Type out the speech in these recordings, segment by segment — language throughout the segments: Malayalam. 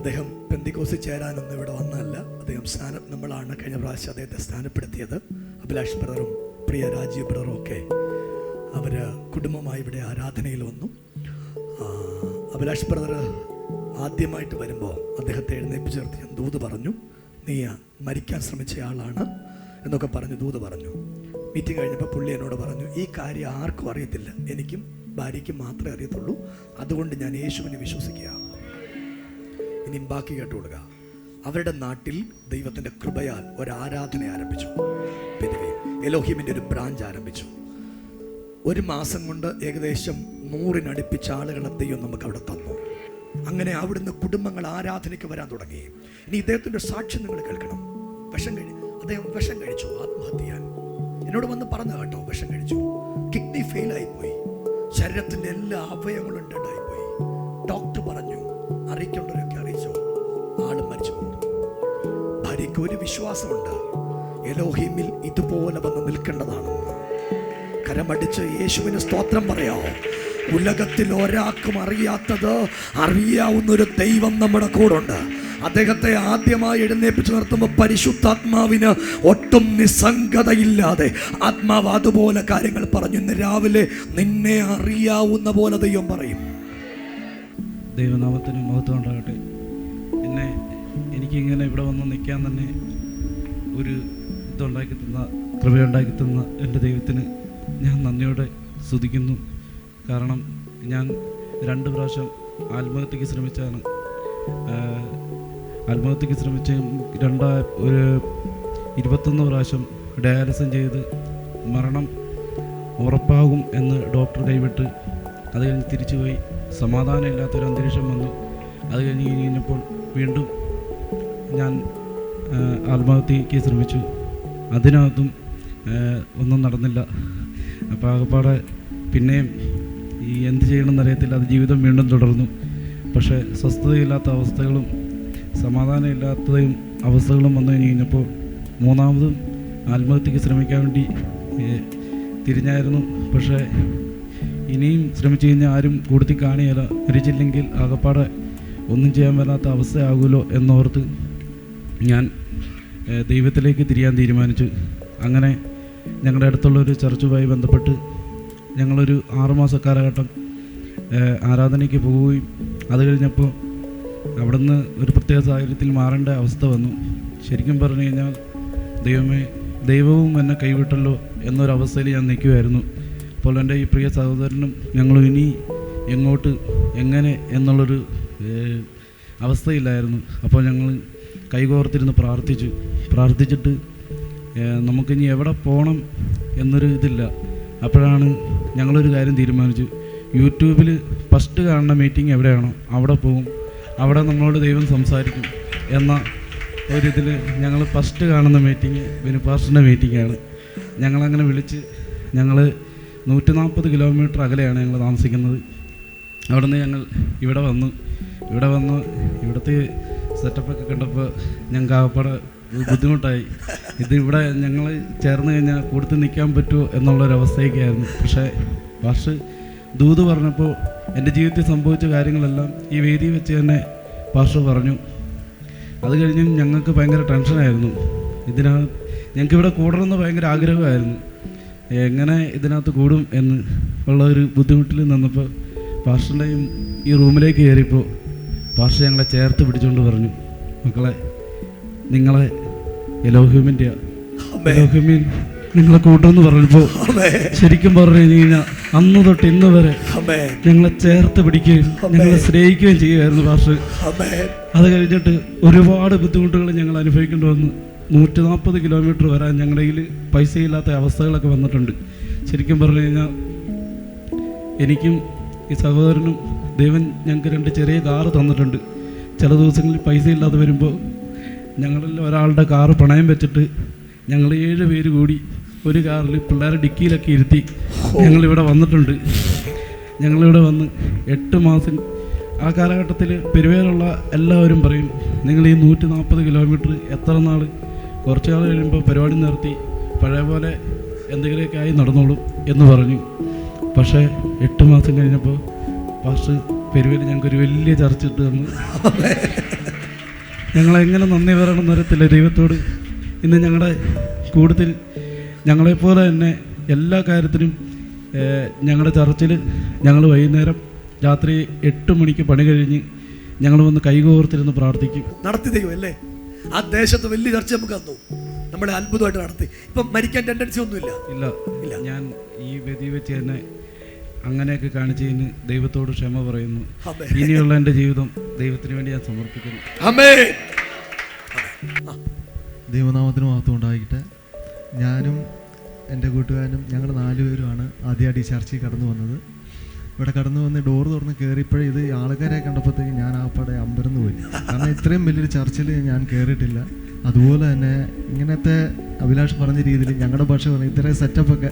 അദ്ദേഹം പെന്തിക്കോസിൽ ചേരാനൊന്നും ഇവിടെ വന്നതല്ല. അദ്ദേഹം നമ്മളാണ് കഴിഞ്ഞ പ്രാവശ്യം അദ്ദേഹത്തെ സ്ഥാനപ്പെടുത്തിയത്. അഭിലാഷ് ബ്രദറും പ്രിയ രാജീവ് ബ്രദറും ഒക്കെ അവർ കുടുംബമായി ഇവിടെ ആരാധനയിൽ വന്നു. അഭിലാഷ് ബ്രദർ ആദ്യമായിട്ട് വരുമ്പോൾ അദ്ദേഹത്തെ എഴുന്നേൽപ്പിച്ച് നിർത്തി ഞാൻ ദൂത് പറഞ്ഞു, നീ മരിക്കാൻ ശ്രമിച്ച ആളാണ് എന്നൊക്കെ പറഞ്ഞ് ദൂത് പറഞ്ഞു. മീറ്റിംഗ് കഴിഞ്ഞപ്പോൾ പുള്ളി എന്നോട് പറഞ്ഞു, ഈ കാര്യം ആർക്കും അറിയത്തില്ല, എനിക്കും ഭാര്യയ്ക്കും മാത്രമേ അറിയത്തുള്ളൂ, അതുകൊണ്ട് ഞാൻ യേശുവിനെ വിശ്വസിക്കുക. ഇനിയും ബാക്കി കേട്ടുകൊടുക്കുക. അവരുടെ നാട്ടിൽ ദൈവത്തിൻ്റെ കൃപയാൽ ഒരാരാധന ആരംഭിച്ചു. എലോഹിമിൻ്റെ ഒരു ബ്രാഞ്ച് ആരംഭിച്ചു. 1 മാസം കൊണ്ട് ഏകദേശം 100-നടുപ്പിച്ച ആളുകളെ ദൈവം നമുക്ക് അവിടെ തന്നു. അങ്ങനെ അവിടുന്ന് കുടുംബങ്ങൾ ആരാധനയ്ക്ക് വരാൻ തുടങ്ങി. ഇനി ഇദ്ദേഹത്തിൻ്റെ സാക്ഷ്യം നിങ്ങൾ കേൾക്കണം. അദ്ദേഹം വിഷം കഴിച്ചു, ആത്മഹത്യ ചെയ്യാൻ എന്നോട് വന്ന് പറഞ്ഞു കേട്ടോ. വിഷം കഴിച്ചു, കിഡ്നി ഫെയിലായിപ്പോയി, ശരീരത്തിൻ്റെ എല്ലാ അവയവങ്ങളും ഡെഡായിപ്പോയി. ഡോക്ടർ പറഞ്ഞു അറിയിക്കേണ്ടവരൊക്കെ അറിയിച്ചോ, ആളും മരിച്ചു പോകുന്നു. ഭാര്യയ്ക്ക് ഒരു വിശ്വാസമുണ്ട്, എലോഹിമിൽ ഇതുപോലെ വന്ന് നിൽക്കേണ്ടതാണെന്ന്. കരമടിച്ച് യേശുവിന് സ്തോത്രം പറയാമോ? ഉലകത്തിൽ ഒരാൾക്കും അറിയാത്തത് അറിയാവുന്നൊരു ദൈവം നമ്മുടെ കൂടെ ഉണ്ട്. അദ്ദേഹത്തെ ആദ്യമായി എഴുന്നേൽപ്പിച്ച് നിർത്തുമ്പോൾ പരിശുദ്ധാത്മാവിന് ഒട്ടും നിസ്സംഗതയില്ലാതെ ആത്മാവ് അതുപോലെ കാര്യങ്ങൾ പറഞ്ഞു. ഇന്ന് രാവിലെ നിന്നെ അറിയാവുന്ന പോലെ ദൈവം പറയും. ദൈവനാമത്തിന് മഹത്വം ഉണ്ടാകട്ടെ. എനിക്കിങ്ങനെ ഇവിടെ വന്ന് നിൽക്കാൻ തന്നെ ഒരു ഇതുണ്ടാക്കി തന്ന, കൃപയുണ്ടാക്കി തന്ന എൻ്റെ ദൈവത്തിന് ഞാൻ നന്ദിയോടെ സ്തുതിക്കുന്നു. കാരണം ഞാൻ 2 പ്രാവശ്യം ആത്മഹത്യക്ക് ശ്രമിച്ചാണ്. ആത്മഹത്യക്ക് ശ്രമിച്ച് 21 പ്രാവശ്യം ഡയാലിസിസ് ചെയ്ത് മരണം ഉറപ്പാകും എന്ന് ഡോക്ടർ കൈവിട്ട് അത് കഴിഞ്ഞ് തിരിച്ചു പോയി. സമാധാനമില്ലാത്തൊരു അന്തരീക്ഷം വന്നു. അത് കഴിഞ്ഞപ്പോൾ വീണ്ടും ഞാൻ ആത്മഹത്യക്ക് ശ്രമിച്ചു. അതിനകത്തും ഒന്നും നടന്നില്ല. അപ്പോൾ ആകപ്പാടെ പിന്നെയും എന്ത് ചെയ്യണമെന്നറിയത്തില്ല. അത് ജീവിതം വീണ്ടും തുടർന്നു. പക്ഷേ സ്വസ്ഥതയില്ലാത്ത അവസ്ഥകളും സമാധാനമില്ലാത്തതും അവസ്ഥകളും വന്നു കഴിഞ്ഞപ്പോൾ 3ാമതും ആത്മഹത്യക്ക് ശ്രമിക്കാൻ വേണ്ടി തിരിഞ്ഞായിരുന്നു. പക്ഷേ ഇനിയും ശ്രമിച്ചു കഴിഞ്ഞാൽ ആരും കൂടുതൽ കാണിയല്ല, മരിച്ചില്ലെങ്കിൽ ആകപ്പാടെ ഒന്നും ചെയ്യാൻ പറ്റാത്ത അവസ്ഥയാകുമല്ലോ എന്നോർത്ത് ഞാൻ ദൈവത്തിലേക്ക് തിരിയാൻ തീരുമാനിച്ചു. അങ്ങനെ ഞങ്ങളുടെ അടുത്തുള്ളൊരു ചർച്ചുമായി ബന്ധപ്പെട്ട് ഞങ്ങളൊരു 6 മാസ കാലഘട്ടം ആരാധനയ്ക്ക് പോവുകയും അത് കഴിഞ്ഞപ്പോൾ അവിടുന്ന് ഒരു പ്രത്യേക സാഹചര്യത്തിൽ മാറേണ്ട അവസ്ഥ വന്നു. ശരിക്കും പറഞ്ഞു കഴിഞ്ഞാൽ ദൈവവും എന്നെ കൈവിട്ടല്ലോ എന്നൊരവസ്ഥയിൽ ഞാൻ നിൽക്കുമായിരുന്നു. അപ്പോൾ എൻ്റെ ഈ പ്രിയ സഹോദരനും ഞങ്ങളും ഇനി എങ്ങോട്ട് എങ്ങനെ എന്നുള്ളൊരു അവസ്ഥയില്ലായിരുന്നു. അപ്പോൾ ഞങ്ങൾ കൈകോർത്തിരുന്ന് പ്രാർത്ഥിച്ചിട്ട് നമുക്കിനി എവിടെ പോകണം എന്നൊരു ഇതില്ല. അപ്പോഴാണ് ഞങ്ങളൊരു കാര്യം തീരുമാനിച്ചു, യൂട്യൂബിൽ ഫസ്റ്റ് കാണുന്ന മീറ്റിംഗ് എവിടെയാണോ അവിടെ പോകും, അവിടെ നമ്മളോട് ദൈവം സംസാരിക്കും എന്ന ഒരിതിൽ ഞങ്ങൾ ഫസ്റ്റ് കാണുന്ന മീറ്റിംഗ് വിനുപാസ്റ്ററിൻ്റെ മീറ്റിംഗാണ്. ഞങ്ങളങ്ങനെ വിളിച്ച്, ഞങ്ങൾ 140 കിലോമീറ്റർ അകലെയാണ് ഞങ്ങൾ താമസിക്കുന്നത്. അവിടെ നിന്ന് ഞങ്ങൾ ഇവിടെ വന്നു ഇവിടുത്തെ സെറ്റപ്പൊക്കെ കണ്ടപ്പോൾ ഞങ്ങൾക്ക് ആകപ്പാടെ ബുദ്ധിമുട്ടായി. ഇവിടെ ഞങ്ങൾ ചേർന്ന് കഴിഞ്ഞാൽ കൂടുതൽ നിൽക്കാൻ പറ്റുമോ എന്നുള്ളൊരവസ്ഥയൊക്കെയായിരുന്നു. പക്ഷേ പാസ്റ്റർ ദൂത് പറഞ്ഞപ്പോൾ എൻ്റെ ജീവിതത്തിൽ സംഭവിച്ച കാര്യങ്ങളെല്ലാം ഈ വേദി വെച്ച് തന്നെ പാസ്റ്റർ പറഞ്ഞു. അത് കഴിഞ്ഞ് ഞങ്ങൾക്ക് ഭയങ്കര ടെൻഷനായിരുന്നു. ഞങ്ങൾക്കിവിടെ കൂടണമെന്ന് ഭയങ്കര ആഗ്രഹമായിരുന്നു. എങ്ങനെ ഇതിനകത്ത് കൂടും എന്ന് ഉള്ള ഒരു ബുദ്ധിമുട്ടിൽ നിന്നപ്പോൾ പാസ്റ്ററിൻ്റെയും ഈ റൂമിലേക്ക് കയറിയപ്പോൾ പാസ്റ്റർ ഞങ്ങളെ ചേർത്ത് പിടിച്ചുകൊണ്ട് പറഞ്ഞു, മക്കളെ നിങ്ങളെ എലോഹിമിൻ നിങ്ങളെ കൂട്ടുമെന്ന് പറഞ്ഞപ്പോൾ ശരിക്കും പറഞ്ഞു കഴിഞ്ഞാൽ അന്ന് തൊട്ട് ഇന്ന് വരെ ഞങ്ങളെ ചേർത്ത് പിടിക്കുകയും ഞങ്ങളെ സ്നേഹിക്കുകയും ചെയ്യുമായിരുന്നു പാസ്റ്റർ. അത് കഴിഞ്ഞിട്ട് ഒരുപാട് ബുദ്ധിമുട്ടുകൾ ഞങ്ങൾ അനുഭവിക്കേണ്ടി വന്നു. 140 കിലോമീറ്റർ വരാൻ ഞങ്ങളുടെ കയ്യിൽ പൈസയില്ലാത്ത അവസ്ഥകളൊക്കെ വന്നിട്ടുണ്ട്. ശരിക്കും പറഞ്ഞു കഴിഞ്ഞാൽ എനിക്കും ഈ സഹോദരനും ദൈവം ഞങ്ങൾക്ക് 2 ചെറിയ കാറ് തന്നിട്ടുണ്ട്. ചില ദിവസങ്ങളിൽ പൈസ ഇല്ലാതെ വരുമ്പോൾ ഞങ്ങളിൽ ഒരാളുടെ കാറ് പണയം വെച്ചിട്ട് ഞങ്ങൾ 7 പേര് കൂടി ഒരു കാറിൽ പിള്ളേരെ ഡിക്കിയിലൊക്കെ ഇരുത്തി ഞങ്ങളിവിടെ വന്നിട്ടുണ്ട്. ഞങ്ങളിവിടെ വന്ന് 8 മാസം ആ കാലഘട്ടത്തിൽ പെരുവേലുള്ള എല്ലാവരും പറയും, നിങ്ങൾ ഈ 140 കിലോമീറ്റർ എത്ര നാൾ, കുറച്ച് നാൾ കഴിയുമ്പോൾ പരിപാടി നിർത്തി പഴയ പോലെ എന്തെങ്കിലുമൊക്കെ ആയി നടന്നോളും എന്ന് പറഞ്ഞു. പക്ഷേ 8 മാസം കഴിഞ്ഞപ്പോൾ പാസ്റ്റർ പെരുവേൽ ഞങ്ങൾക്കൊരു വലിയ ചർച്ച ഇട്ട് തന്നു. ഞങ്ങളെങ്ങനെ നന്ദി പറയണം എന്നറിയത്തില്ല ദൈവത്തോട്. ഇന്ന് ഞങ്ങളുടെ കൂടുതൽ ഞങ്ങളെപ്പോലെ തന്നെ എല്ലാ കാര്യത്തിനും ഞങ്ങളുടെ ചർച്ചിൽ ഞങ്ങൾ വൈകുന്നേരം രാത്രി 8 മണിക്ക് പണി കഴിഞ്ഞ് ഞങ്ങൾ വന്ന് കൈകോർത്തിരുന്ന് പ്രാർത്ഥിക്കും. നടത്തി ദൈവം അല്ലേ? ആ ദേശത്ത് വലിയ ചർച്ച നമുക്ക് തന്നു, നമ്മളെ അത്ഭുതമായിട്ട് നടത്തി. ഇപ്പം മരിക്കാൻ ടെൻഡൻസി ഒന്നുമില്ല. ഇല്ല. ഞാൻ ഈ വേദി വെച്ച് തന്നെ അങ്ങനെയൊക്കെ കാണിച്ചതിന് ദൈവത്തോട് ക്ഷമ പറയുന്നു. ഇനിയുള്ള എൻ്റെ ജീവിതം ദൈവത്തിന് വേണ്ടി ഞാൻ സമർപ്പിക്കുന്നു. ദൈവനാമത്തിന് മഹത്വം ഉണ്ടായിട്ടെ. ഞാനും എൻ്റെ കൂട്ടുകാരനും ഞങ്ങൾ 4 പേരുമാണ് ആദ്യമായിട്ട് ഈ ചർച്ചയിൽ കടന്നു വന്നത്. ഇവിടെ കടന്നു വന്ന് ഡോറ് തുറന്ന് കയറിയപ്പോഴേ ഇത് ആൾക്കാരെ കണ്ടപ്പോഴത്തേക്ക് ഞാൻ ആ പടെ അമ്പരന്ന് പോയി. കാരണം ഇത്രയും വലിയൊരു ചർച്ചിൽ ഞാൻ കയറിയിട്ടില്ല. അതുപോലെ തന്നെ ഇങ്ങനത്തെ അഭിലാഷ് പറഞ്ഞ രീതിയിൽ ഞങ്ങളുടെ ഭാഷ പറഞ്ഞ ഇത്രയും സെറ്റപ്പൊക്കെ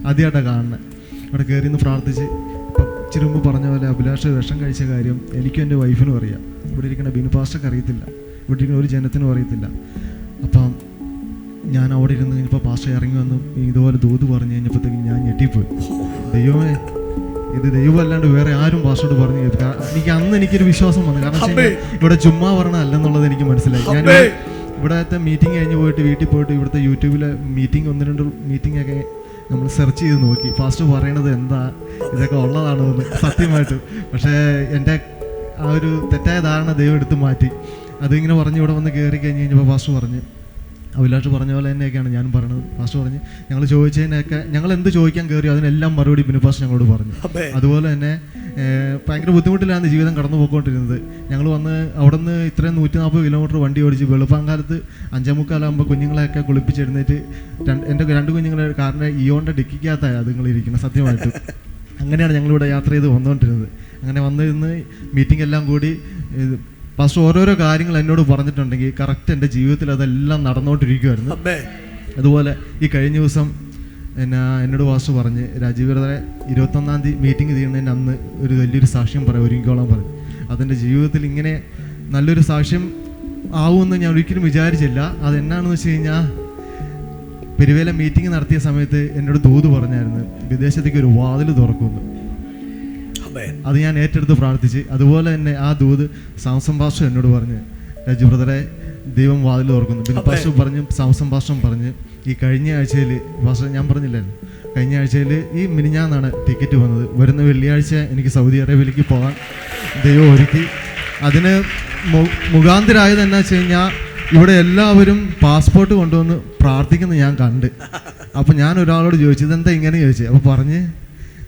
ആദ്യമായിട്ടാണ് കാണുന്നത്. ഇവിടെ കയറി നിന്ന് പ്രാർത്ഥിച്ച് ഇപ്പം ഇച്ചിരി മുമ്പ് പറഞ്ഞ പോലെ അഭിലാഷ് വിഷം കഴിച്ച കാര്യം എനിക്കും എൻ്റെ വൈഫിനും അറിയാം. ഇവിടെ ഇരിക്കുന്ന ബിനു പാസ്റ്റർക്ക് അറിയത്തില്ല, ഇവിടെ ഇരിക്കുന്ന ഒരു ജനത്തിനും അറിയത്തില്ല. അപ്പം ഞാൻ അവിടെ ഇരുന്ന് കഴിഞ്ഞപ്പോൾ പാസ്റ്റർ ഇറങ്ങി വന്നു ഇതുപോലെ ദൂത് പറഞ്ഞു കഴിഞ്ഞപ്പോഴത്തേക്കും ഞാൻ ഞെട്ടിപ്പോയി. ദൈവമേ, ഇത് ദൈവം അല്ലാണ്ട് വേറെ ആരും പാസ്റ്ററോട് പറഞ്ഞു കേൾക്കും. എനിക്ക് അന്ന് എനിക്കൊരു വിശ്വാസം വന്നു. കാരണം ഇവിടെ ചുമ്മാ പറഞ്ഞതല്ലെന്നുള്ളത് എനിക്ക് മനസ്സിലായി. ഞാൻ ഇവിടുത്തെ മീറ്റിംഗ് കഴിഞ്ഞ് പോയിട്ട് വീട്ടിൽ പോയിട്ട് ഇവിടുത്തെ യൂട്യൂബിലെ മീറ്റിംഗ് 1-2 മീറ്റിംഗ് ഒക്കെ നമ്മൾ സെർച്ച് ചെയ്ത് നോക്കി. ഫാസ്റ്റ് പറയണത് എന്താ ഇതൊക്കെ ഉള്ളതാണോ എന്ന് സത്യമായിട്ട്. പക്ഷേ എൻ്റെ ആ ഒരു തെറ്റായ ധാരണ ദൈവം എടുത്ത് മാറ്റി. അതിങ്ങനെ പറഞ്ഞ് ഇവിടെ വന്ന് കയറി കഴിഞ്ഞ് കഴിഞ്ഞപ്പോൾ ഫാസ്റ്റ് പറഞ്ഞ് അഭിലാഷ് പറഞ്ഞ പോലെ തന്നെയൊക്കെയാണ് ഞാൻ പറഞ്ഞത്. ഫാസ്റ്റ് പറഞ്ഞ് ഞങ്ങൾ ചോദിച്ചതിനൊക്കെ ഞങ്ങൾ എന്ത് ചോദിക്കാൻ കയറി അതിനെല്ലാം മറുപടി ബിനു പാസ്റ്റർ ഞങ്ങളോട് പറഞ്ഞു. അതുപോലെ തന്നെ ഭയങ്കര ബുദ്ധിമുട്ടിലാണ് ജീവിതം കടന്നു പോയിക്കൊണ്ടിരുന്നത്. ഞങ്ങൾ വന്ന് അവിടെ നിന്ന് ഇത്രയും 140 കിലോമീറ്റർ വണ്ടി ഓടിച്ച് വെളുപ്പാങ്കാലത്ത് 5:45 കുഞ്ഞുങ്ങളെയൊക്കെ കുളിപ്പിച്ചെഴുന്നേറ്റ് എൻ്റെ 2 കുഞ്ഞുങ്ങളെ കാറിൻ്റെ ഇയോൻ്റെ ഡിക്കിക്കകത്തായി അതുങ്ങളിരിക്കുന്നത് സത്യമായിട്ട്. അങ്ങനെയാണ് ഞങ്ങളിവിടെ യാത്ര ചെയ്ത് വന്നുകൊണ്ടിരുന്നത്. അങ്ങനെ വന്നിരുന്ന് മീറ്റിംഗ് എല്ലാം കൂടി പാസ്റ്റർ ഓരോരോ കാര്യങ്ങൾ എന്നോട് പറഞ്ഞിട്ടുണ്ടെങ്കിൽ കറക്റ്റ് എൻ്റെ ജീവിതത്തിൽ അതെല്ലാം നടന്നുകൊണ്ടിരിക്കുമായിരുന്നു. അതുപോലെ ഈ കഴിഞ്ഞ ദിവസം എന്നോട് പാസ്റ്റർ പറഞ്ഞ് രാജീവ് ബ്രദറെ 21-ാം തീയതി മീറ്റിംഗ് തീരുന്നതിന് അന്ന് ഒരു വലിയൊരു സാക്ഷ്യം ഒരുങ്ങിക്കോളാൻ പറഞ്ഞു. അതെൻ്റെ ജീവിതത്തിൽ ഇങ്ങനെ നല്ലൊരു സാക്ഷ്യം ആവുമെന്ന് ഞാൻ ഒരിക്കലും വിചാരിച്ചില്ല. അതെന്നാണെന്ന് വെച്ച് കഴിഞ്ഞാൽ പെരുവേല മീറ്റിംഗ് നടത്തിയ സമയത്ത് എന്നോട് ദൂത് പറഞ്ഞായിരുന്നു വിദേശത്തേക്ക് ഒരു വാതിൽ തുറക്കുമെന്ന്. അത് ഞാൻ ഏറ്റെടുത്ത് പ്രാർത്ഥിച്ച്. അതുപോലെ തന്നെ ആ ദൂത് സാംസൺ പാസ്റ്റർ എന്നോട് പറഞ്ഞ് രാജു ബ്രദറെ ദൈവം വാതിൽ തുറക്കുന്നു. ബിനു പാസ്റ്റർ പറഞ്ഞു, സാംസൺ പാസ്റ്റർ പറഞ്ഞ് ഈ കഴിഞ്ഞ ആഴ്ചയിൽ പാസ്റ്റർ ഞാൻ പറഞ്ഞില്ലായിരുന്നു, കഴിഞ്ഞ ആഴ്ചയിൽ ഈ മിനിഞ്ഞാന്നാണ് ടിക്കറ്റ് വന്നത്. വരുന്ന വെള്ളിയാഴ്ച എനിക്ക് സൗദി അറേബ്യയിലേക്ക് പോകാൻ ദൈവം ഒരുക്കി. അതിന് മുഖാന്തരായത് എന്നാ വെച്ച് കഴിഞ്ഞാൽ ഇവിടെ എല്ലാവരും പാസ്പോർട്ട് കൊണ്ടുവന്ന് പ്രാർത്ഥിക്കുന്നത് ഞാൻ കണ്ട്. അപ്പോൾ ഞാൻ ഒരാളോട് ചോദിച്ചു ഇതെന്താ ഇങ്ങനെ ചോദിച്ചു. അപ്പോൾ പറഞ്ഞ്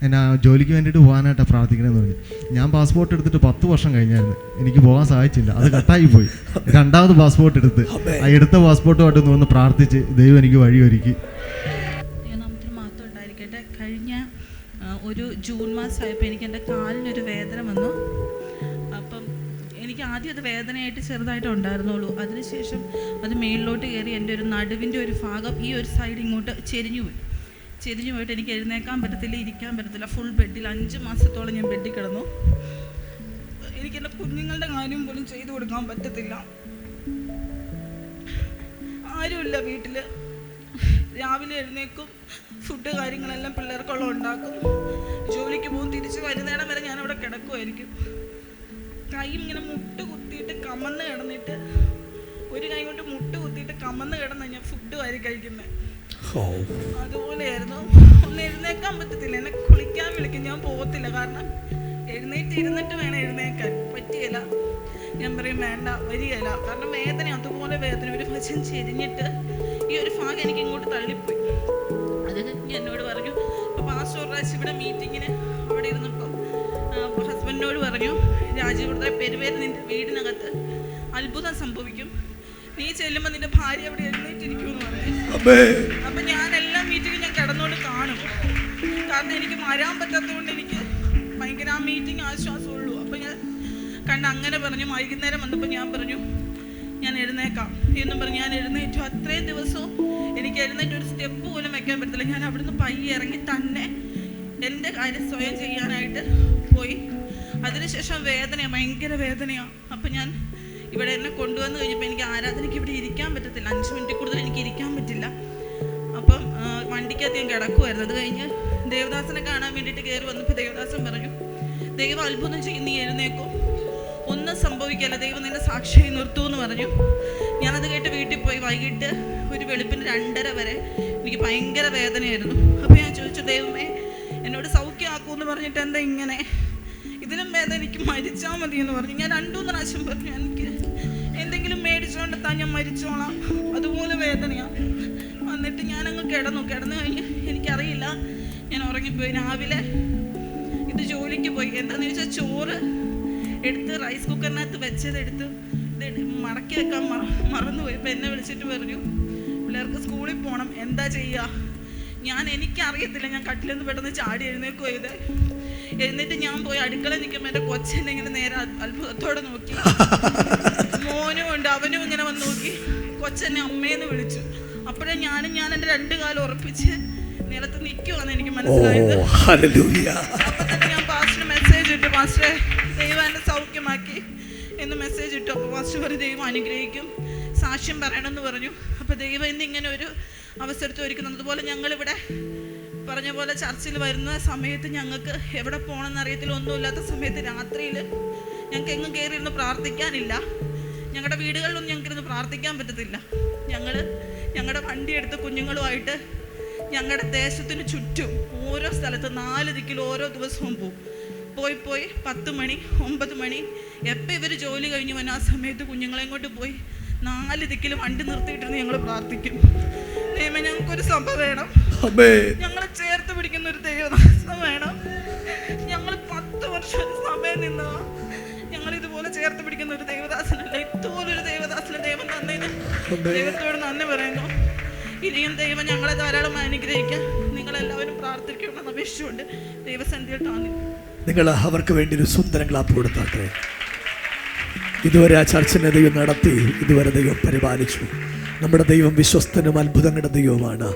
എന്നാ ജോലിക്ക് വേണ്ടിയിട്ട് പോകാനായിട്ടാണ് പ്രാർത്ഥിക്കണമെന്ന് പറഞ്ഞു. ഞാൻ പാസ്പോർട്ട് എടുത്തിട്ട് 10 വർഷം കഴിഞ്ഞായിരുന്നു, എനിക്ക് പോകാൻ സാധിച്ചില്ല, അത് കട്ടായി പോയി. 2ാമത് പാസ്പോർട്ട് എടുത്ത് ആ എടുത്ത പാസ്പോർട്ടുമായിട്ട് വന്ന് പ്രാർത്ഥിച്ച് ദൈവം എനിക്ക് വഴിയൊരുക്കി. മാത്രം ഉണ്ടായിരിക്കട്ടെ. കഴിഞ്ഞ ഒരു ജൂൺ മാസമായപ്പോൾ എനിക്ക് എൻ്റെ കാലിനൊരു വേദന വന്നു. അപ്പം എനിക്ക് ആദ്യം അത് വേദനയായിട്ട് ചെറുതായിട്ട് ഉണ്ടായിരുന്നുള്ളൂ. അതിനുശേഷം അത് മേളിലോട്ട് കയറി എൻ്റെ ഒരു നടുവിൻ്റെ ഒരു ഭാഗം ഈ ഒരു സൈഡ് ഇങ്ങോട്ട് ചെരിഞ്ഞു പോയിട്ട് എനിക്ക് എഴുന്നേക്കാൻ പറ്റത്തില്ല, ഇരിക്കാൻ പറ്റത്തില്ല. ഫുൾ ബെഡിൽ 5 മാസത്തോളം ഞാൻ ബെഡിൽ കിടന്നു. എനിക്ക് എൻ്റെ കുഞ്ഞുങ്ങളുടെ കാര്യം പോലും ചെയ്തു കൊടുക്കാൻ പറ്റത്തില്ല. ആരുമില്ല വീട്ടിൽ. രാവിലെ എഴുന്നേക്കും, ഫുഡ് കാര്യങ്ങളെല്ലാം പിള്ളേർക്കുള്ള ഉണ്ടാക്കും, ജോലിക്ക് പോകും, തിരിച്ച് വരുന്നേരം വരെ ഞാനവിടെ കിടക്കുമായിരിക്കും. കൈ ഇങ്ങനെ മുട്ട് കുത്തിയിട്ട് കമന്ന് കിടന്നിട്ട്, ഒരു കൈ കൊണ്ട് മുട്ട് കുത്തിയിട്ട് കമന്ന് കിടന്ന് ഞാൻ ഫുഡ് വാരി കഴിക്കുന്നത്. അതുപോലെയായിരുന്നു. ഒന്ന് എഴുന്നേക്കാൻ പറ്റത്തില്ല. എന്നെ കുളിക്കാൻ വിളിക്കും, ഞാൻ പോകത്തില്ല. കാരണം ഇരുന്നിട്ട് വേണം എഴുന്നേക്കാൻ, പറ്റിയല്ല. ഞാൻ പറയും വേണ്ട, വരികയില്ല. കാരണം വേദന, അതുപോലെ വേദന. ഒരു വശം ചെരിഞ്ഞിട്ട് ഈ ഒരു ഭാഗം എനിക്ക് ഇങ്ങോട്ട് തള്ളിപ്പോയി. അത് എന്നോട് പറഞ്ഞു. അപ്പോൾ പാസ്റ്റർ പ്രാവശ്യം ഇവിടെ മീറ്റിങ്ങിന് അവിടെ ഇരുന്നപ്പോൾ ഹസ്ബൻഡിനോട് പറഞ്ഞു, രാജീവ് ബ്രദറെ പെരുവേൽ നിൻ്റെ വീടിനകത്ത് അത്ഭുതം സംഭവിക്കും, നീ ചെല്ലുമ്പോൾ നിന്റെ ഭാര്യ അവിടെ എഴുന്നേറ്റിരിക്കുമെന്ന് പറഞ്ഞു. അപ്പം ഞാൻ എല്ലാ മീറ്റിങ്ങും ഞാൻ കിടന്നുകൊണ്ട് കാണും. കാരണം എനിക്ക് വരാൻ പറ്റാത്തതുകൊണ്ട് എനിക്ക് ഭയങ്കര ആ മീറ്റിംഗ് ആശ്വാസമുള്ളൂ. അപ്പം ഞാൻ അങ്ങനെ പറഞ്ഞു. വൈകുന്നേരം വന്നപ്പോൾ ഞാൻ പറഞ്ഞു ഞാൻ എഴുന്നേക്കാം എന്നും പറഞ്ഞു. ഞാൻ എഴുന്നേറ്റു. അത്രയും ദിവസവും എനിക്ക് എഴുന്നേറ്റ് ഒരു സ്റ്റെപ്പ് പോലും വെക്കാൻ പറ്റത്തില്ല. ഞാൻ അവിടുന്ന് പയ്യെ ഇറങ്ങി തന്നെ എൻ്റെ കാര്യം സ്വയം ചെയ്യാനായിട്ട് പോയി. അതിനുശേഷം വേദനയാണ്, ഭയങ്കര വേദനയാണ്. അപ്പം ഞാൻ ഇവിടെ എന്നെ കൊണ്ടുവന്ന് കഴിഞ്ഞപ്പോൾ എനിക്ക് ആരാധനയ്ക്ക് ഇവിടെ ഇരിക്കാൻ പറ്റത്തില്ല. 5 മിനിറ്റ് കൂടുതൽ എനിക്ക് ഇരിക്കാൻ പറ്റില്ല. അപ്പം വണ്ടിക്കകത്ത് ഞാൻ കിടക്കുമായിരുന്നു. അത് കഴിഞ്ഞ് ദേവദാസനെ കാണാൻ വേണ്ടിയിട്ട് കയറി വന്നപ്പോൾ ദേവദാസൻ പറഞ്ഞു, ദൈവം അത്ഭുതം ചെയ്യും, നീ എഴുന്നേക്കും. ഒന്നും സംഭവിക്കില്ല, ദൈവം നിന്നെ സാക്ഷിയായി നിർത്തൂ എന്ന് പറഞ്ഞു. ഞാനത് കേട്ട് വീട്ടിൽ പോയി. വൈകിട്ട് ഒരു വെളുപ്പിന് 2:30 വരെ എനിക്ക് ഭയങ്കര വേദനയായിരുന്നു. അപ്പോൾ ഞാൻ ചോദിച്ചു, ദൈവമേ എന്നോട് സൗഖ്യമാക്കൂന്ന് പറഞ്ഞിട്ട് എന്താ ഇങ്ങനെ, ഇതിലും വേദന എനിക്ക് മരിച്ചാൽ മതി എന്ന് പറഞ്ഞു. ഞാൻ 2-3 പ്രാവശ്യം പറഞ്ഞു, എനിക്ക് എന്തെങ്കിലും മേടിച്ചുകൊണ്ട് താൻ ഞാൻ മരിച്ചോളാം, അതുപോലെ വേദനയാണ്. എന്നിട്ട് ഞാനങ്ങ് കിടന്നു കഴിഞ്ഞ് എനിക്കറിയില്ല, ഞാൻ ഉറങ്ങിപ്പോയി. രാവിലെ ഇത് ജോലിക്ക് പോയി. എന്താണെന്ന് ചോദിച്ചാൽ ചോറ് എടുത്ത് റൈസ് കുക്കറിനകത്ത് വെച്ചതെടുത്ത് ഇത് മടക്കി വെക്കാൻ മറന്നുപോയി. ഇപ്പം എന്നെ വിളിച്ചിട്ട് പറഞ്ഞു, പിള്ളേർക്ക് സ്കൂളിൽ പോകണം, എന്താ ചെയ്യുക? എനിക്കറിയത്തില്ല, ഞാൻ കട്ടിൽ നിന്ന് പെട്ടെന്ന് ചാടി എഴുന്നേൽക്കുക ചെയ്ത്. എന്നിട്ട് ഞാൻ പോയി അടുക്കള നിൽക്കുമ്പോൾ എൻ്റെ കൊച്ചെന്നെ ഇങ്ങനെ നേരെ അത്ഭുതത്തോടെ നോക്കി. മോനും ഉണ്ട്, അവനും ഇങ്ങനെ വന്ന് നോക്കി. കൊച്ചെന്നെ അമ്മേന്ന് വിളിച്ചു. അപ്പോഴേ ഞാൻ എൻ്റെ 2 കാലം ഉറപ്പിച്ച് നിലത്ത് നിൽക്കുവാന്ന് എനിക്ക് മനസ്സിലായത്. അപ്പം തന്നെ ഞാൻ പാസ്റ്റർ മെസ്സേജ് ഇട്ടു, പാസ്റ്ററെ ദൈവം എന്നെ സൗഖ്യമാക്കി എന്ന് മെസ്സേജ് ഇട്ടു. അപ്പോൾ പാസ്റ്റർ പറഞ്ഞു, ദൈവം അനുഗ്രഹിക്കും, സാക്ഷ്യം പറയണമെന്ന് പറഞ്ഞു. അപ്പോൾ ദൈവം ഇന്ന് ഇങ്ങനെ ഒരു അവസരത്തിൽ ഒരുക്കുന്നത്. അതുപോലെ ഞങ്ങളിവിടെ പറഞ്ഞ പോലെ ചർച്ചിൽ വരുന്ന സമയത്ത് ഞങ്ങൾക്ക് എവിടെ പോകണമെന്ന് അറിയത്തില്ല, ഒന്നുമില്ലാത്ത സമയത്ത് രാത്രിയിൽ ഞങ്ങൾക്ക് എങ്ങും കയറിയിരുന്ന് പ്രാർത്ഥിക്കാനില്ല. ഞങ്ങളുടെ വീടുകളിലൊന്നും ഞങ്ങൾക്കിരുന്ന് പ്രാർത്ഥിക്കാൻ പറ്റത്തില്ല. ഞങ്ങളുടെ വണ്ടിയെടുത്ത് കുഞ്ഞുങ്ങളുമായിട്ട് ഞങ്ങളുടെ ദേശത്തിന് ചുറ്റും ഓരോ സ്ഥലത്ത് 4 ദിക്കിൽ ഓരോ ദിവസവും പോയി 10 മണി 9 മണി എപ്പോൾ ഇവർ ജോലി കഴിഞ്ഞ് വന്ന ആ സമയത്ത് കുഞ്ഞുങ്ങളെയും കൊണ്ട് പോയി 4 ദിക്കിൽ വണ്ടി നിർത്തിയിട്ടിരുന്ന് ഞങ്ങൾ പ്രാർത്ഥിക്കും. ദൈവമേ ഞങ്ങൾക്കൊരു സഭ വേണം, ഞങ്ങളെ ചേർത്ത് പിടിക്കുന്ന ഒരു ദൈവദാസം വേണം. ഞങ്ങൾ 10 വർഷം ഒരു സഭയിൽ നിന്നോ ഞങ്ങൾ ഇതുപോലെ ചേർത്ത് പിടിക്കുന്ന ഒരു ദൈവദാസനല്ല. ഇതുപോലൊരു ദൈവദാസന് ദൈവം തന്നതിന് ദൈവത്തോട് നന്ദി പറയുന്നു. ഇനിയും ദൈവം ഞങ്ങളെ ധാരാളം അനുഗ്രഹിക്കാൻ നിങ്ങളെല്ലാവരും പ്രാർത്ഥിക്കണമെന്ന് അപേക്ഷിച്ചുകൊണ്ട് ദൈവസന്ധിയിൽ താങ്ങി. നിങ്ങൾ അവർക്ക് വേണ്ടി ഒരു സുന്ദരം ക്ലാപ്പ് കൊടുത്താട്ടെ. ഇതുവരെ ആ ചർച്ചിനെ ദൈവം നടത്തി, ഇതുവരെ ദൈവം പരിപാലിച്ചു. നമ്മുടെ ദൈവം വിശ്വസ്തനും അത്ഭുതങ്ങളുടെ ദൈവമാണ്.